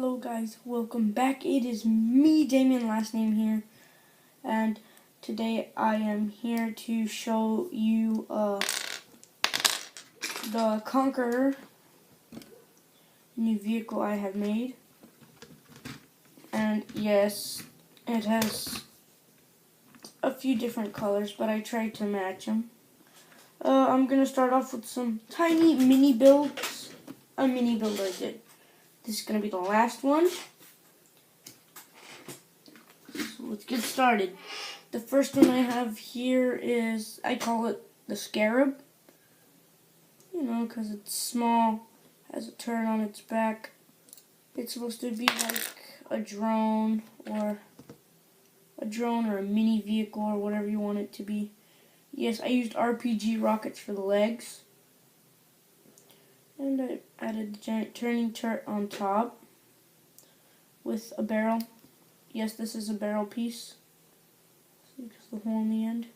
Hello guys, welcome back. It is me, Damien, last name here, and today I am here to show you the Conqueror, new vehicle I have made. And yes, it has a few different colors, but I tried to match them. I'm gonna start off with some tiny mini builds. A mini build I did. This is going to be the last one. So let's get started. The first one I have here is, I call it the Scarab. You know, because it's small, has a turret on its back. It's supposed to be like a drone or a mini vehicle or whatever you want it to be. Yes, I used RPG rockets for the legs. And I added the giant turning turret on top with a barrel. Yes, this is a barrel piece. See, just the hole in the end.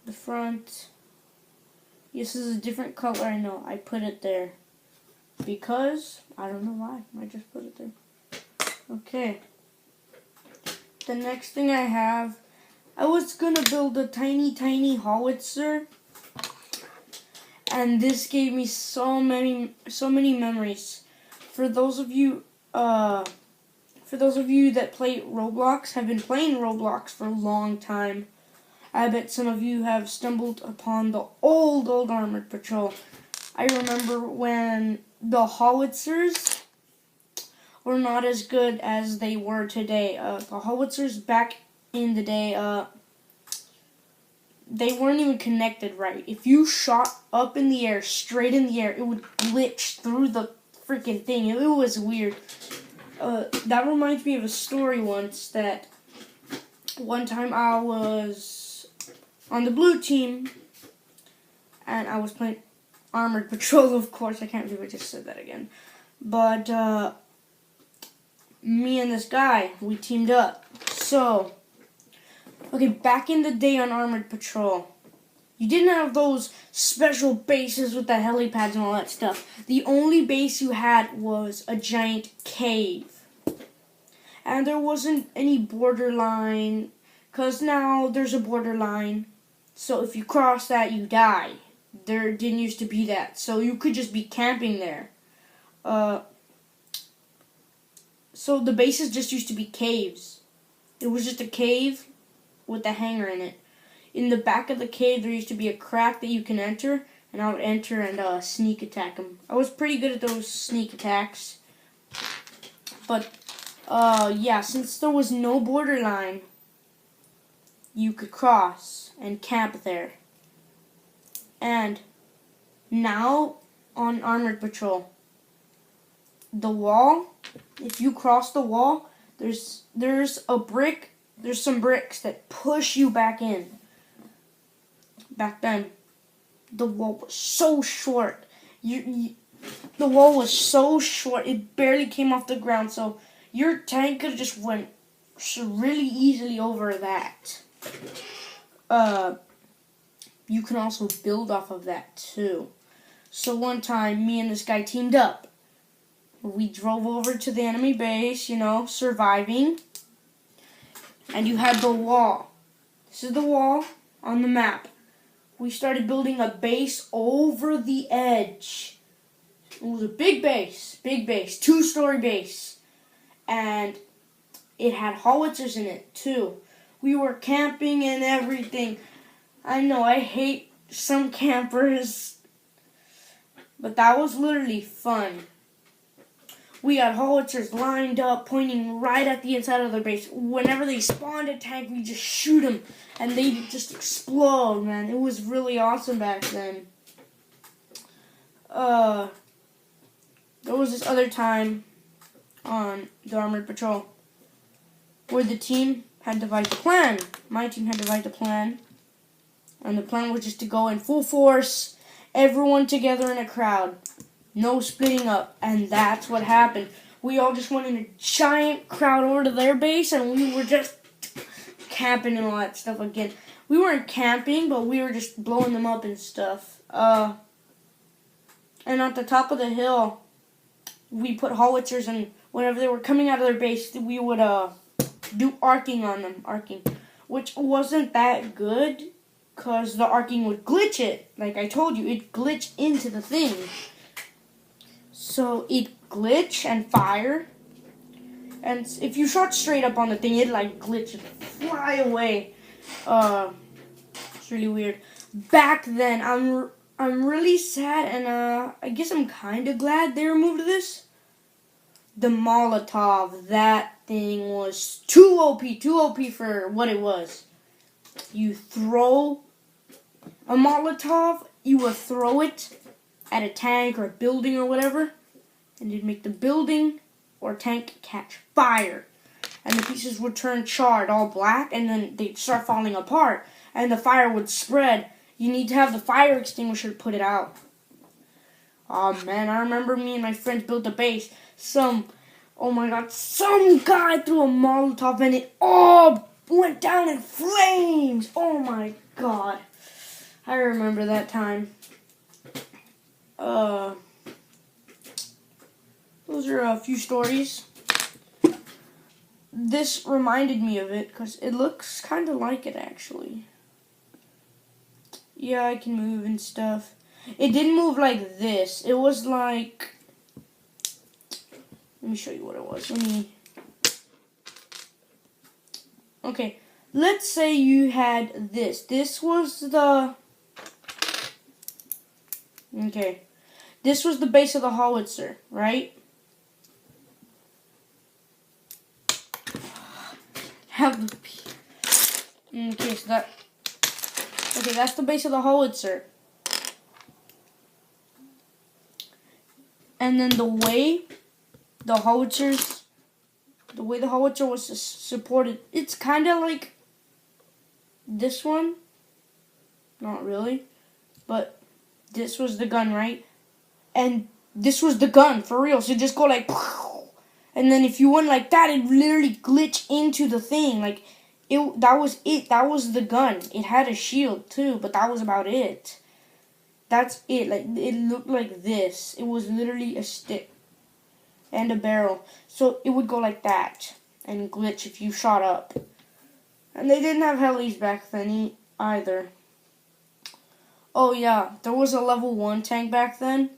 The front. Yes, this is a different color, I know. I put it there because, I don't know why. I just put it there. Okay. The next thing I have, I was going to build a tiny howitzer. And this gave me so many memories. For those of you that play Roblox, have been playing Roblox for a long time, I bet some of you have stumbled upon the old Armored Patrol. I remember when the howitzers were not as good as they were today. The howitzers back in the day, they weren't even connected right. If you shot up in the air, straight in the air, it would glitch through the freaking thing. It was weird. That reminds me of a story once that one time I was on the blue team and I was playing Armored Patrol, of course. I can't believe I just said that again. But me and this guy, we teamed up. So, okay, back in the day on Armored Patrol, you didn't have those special bases with the helipads and all that stuff. The only base you had was a giant cave. And there wasn't any borderline, because now there's a borderline. So if you cross that, you die. There didn't used to be that. So you could just be camping there. So the bases just used to be caves. It was just a cave with a hangar in it. In the back of the cave, there used to be a crack that you can enter, and I would enter and sneak attack them. I was pretty good at those sneak attacks. But, yeah, since there was no borderline, you could cross and camp there. And now, on Armored Patrol, the wall, if you cross the wall, there's a brick. There's some bricks that push you back in. Back then, the wall was so short. The wall was so short, it barely came off the ground. So your tank could have just went really easily over that. You can also build off of that too. So one time, me and this guy teamed up. We drove over to the enemy base, you know, surviving. And you had the wall. This is the wall on the map. We started building a base over the edge. It was a big base, 2-story base. And it had howitzers in it too. We were camping and everything. I know, I hate some campers. But that was literally fun. We had howitzers lined up, pointing right at the inside of their base. Whenever they spawned a tank, we just shoot them, and they just explode, man. It was really awesome back then. There was this other time on the Armored Patrol where the team had devised a plan. My team had devised a plan, and the plan was just to go in full force, everyone together in a crowd. No splitting up, and that's what happened. We all just went in a giant crowd over to their base, and we were just camping and all that stuff again. We weren't camping, but we were just blowing them up and stuff. And at the top of the hill, we put howitzers, and whenever they were coming out of their base, we would do arcing on them, which wasn't that good because the arcing would glitch it. Like I told you, it glitched into the thing. So it glitch and fire, and if you shot straight up on the thing, it'd like glitch and fly away. It's really weird. Back then, I'm really sad, and I guess I'm kind of glad they removed this. The Molotov, that thing was too OP for what it was. You throw a Molotov, you would throw it at a tank or a building or whatever, and you'd make the building or tank catch fire. And the pieces would turn charred, all black, and then they'd start falling apart, and the fire would spread. You need to have the fire extinguisher to put it out. Oh man, I remember me and my friends built a base. Some guy threw a Molotov and it all went down in flames. Oh my god. I remember that time. Those are a few stories. This reminded me of it because it looks kind of like it actually. Yeah, I can move and stuff. It didn't move like this. It was like... Let me show you what it was. Okay, let's say you had this. This was the... Okay. This was the base of the howitzer, right? Okay, so that... Okay, that's the base of the howitzer. And then the way the howitzer was supported, it's kind of like this one. Not really. But this was the gun, right? And this was the gun, for real. So just go like... And then if you went like that, it'd literally glitch into the thing. Like, that was it. That was the gun. It had a shield, too, but that was about it. That's it. Like, it looked like this. It was literally a stick and a barrel. So it would go like that and glitch if you shot up. And they didn't have helis back then either. Oh, yeah. There was a level 1 tank back then.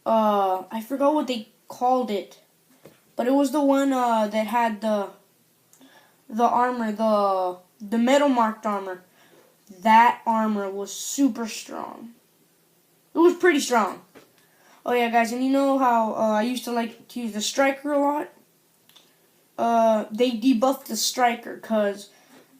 I forgot what they called it. But it was the one that had the armor, the metal marked armor. That armor was super strong. It was pretty strong. Oh yeah, guys, and you know how I used to like to use the striker a lot? They debuffed the striker because,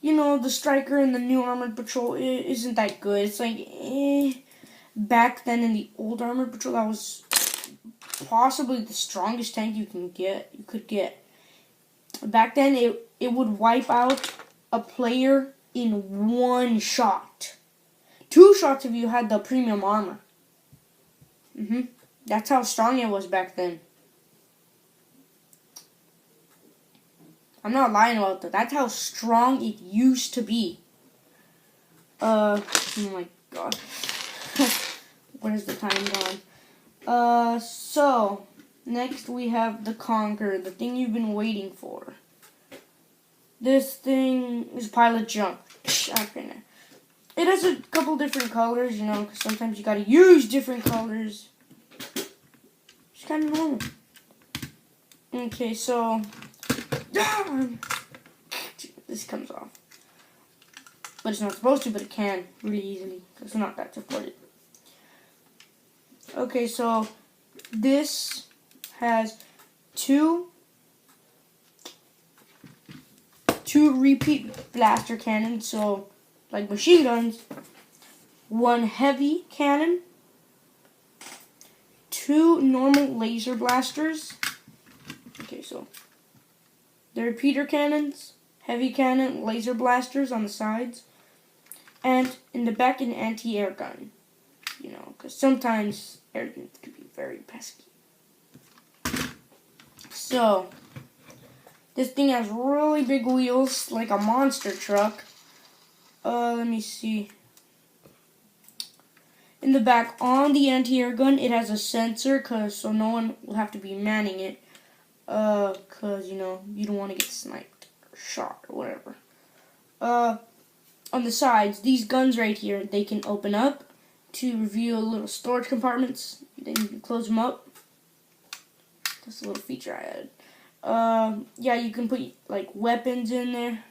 you know, the striker in the new armored patrol isn't that good. It's like, back then in the old armored patrol, that was possibly the strongest tank you could get. Back then, it would wipe out a player in one shot. 2 shots if you had the premium armor. That's how strong it was back then. I'm not lying about that. That's how strong it used to be. Oh my god. Where's the time gone? So, next we have the Conqueror, the thing you've been waiting for. This thing is a pile of junk. Okay, it has a couple different colors, you know, because sometimes you gotta use different colors. It's kind of normal. Okay, so... This comes off. But it's not supposed to, but it can really easily, because it's not that supported. Okay, so this has two repeat blaster cannons, so like machine guns, 1 heavy cannon, 2 normal laser blasters. Okay, so the repeater cannons, heavy cannon, laser blasters on the sides, and in the back an anti-air gun. You know, because sometimes air guns can be very pesky. So, this thing has really big wheels, like a monster truck. Let me see. In the back on the anti-air gun, it has a sensor, so no one will have to be manning it. Cause you don't want to get sniped or shot or whatever. On the sides, these guns right here, they can open up to reveal little storage compartments. Then you can close them up. That's a little feature I added. Yeah, you can put like weapons in there.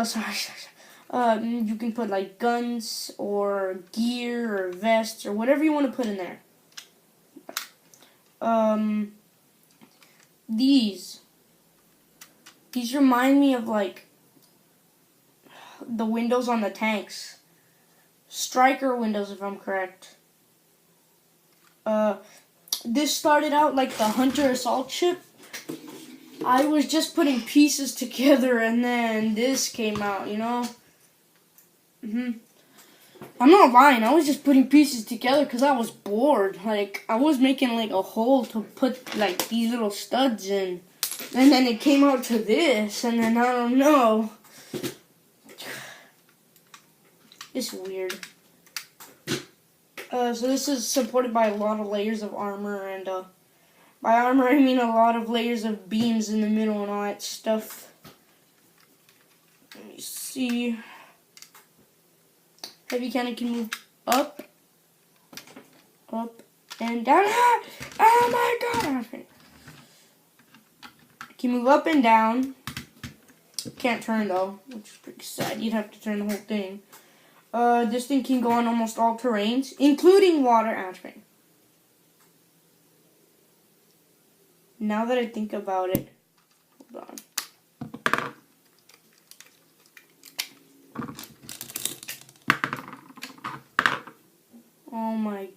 Sorry. You can put like guns or gear or vests or whatever you want to put in there. These remind me of like the windows on the tanks. Striker windows, if I'm correct. This started out like the Hunter assault ship. I was just putting pieces together and then this came out, I'm not lying, I was just putting pieces together because I was bored. Like, I was making like a hole to put like these little studs in. And then it came out to this, and then I don't know. It's weird. So this is supported by a lot of layers of armor, and by armor I mean a lot of layers of beams in the middle and all that stuff. Let me see. Heavy cannon can move up, and down. Oh my god! Can move up and down. Can't turn though, which is pretty sad. You'd have to turn the whole thing. This thing can go on almost all terrains, including water and terrain. Now that I think about it, hold on. Oh my.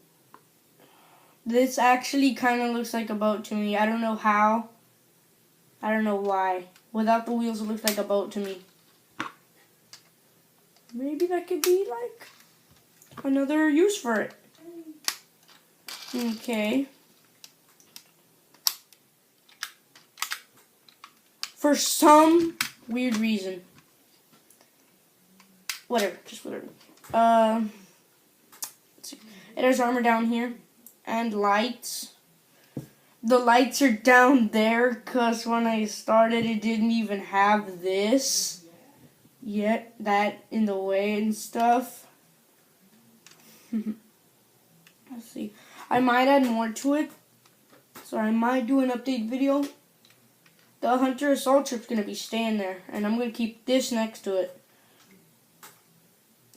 This actually kind of looks like a boat to me. I don't know how. I don't know why. Without the wheels, it looks like a boat to me. Maybe that could be like another use for it. Okay. For some weird reason. Whatever, just whatever. Let's see. It has armor down here and lights. The lights are down there because when I started it didn't even have this yet, that in the way and stuff. Let's see. I might add more to it. So I might do an update video. The Hunter assault ship's going to be staying there, and I'm going to keep this next to it.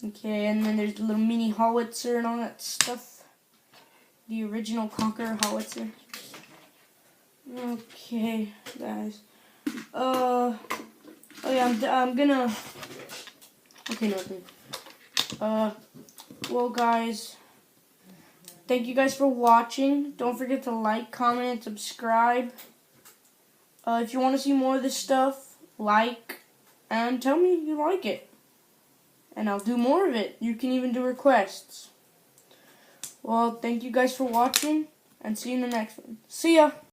Okay, and then there's the little mini howitzer and all that stuff. The original Conqueror howitzer. Okay, guys. Oh yeah, I'm gonna. Okay, nothing. Well, guys. Thank you guys for watching. Don't forget to like, comment, and subscribe. If you want to see more of this stuff, like, and tell me you like it. And I'll do more of it. You can even do requests. Well, thank you guys for watching, and see you in the next one. See ya!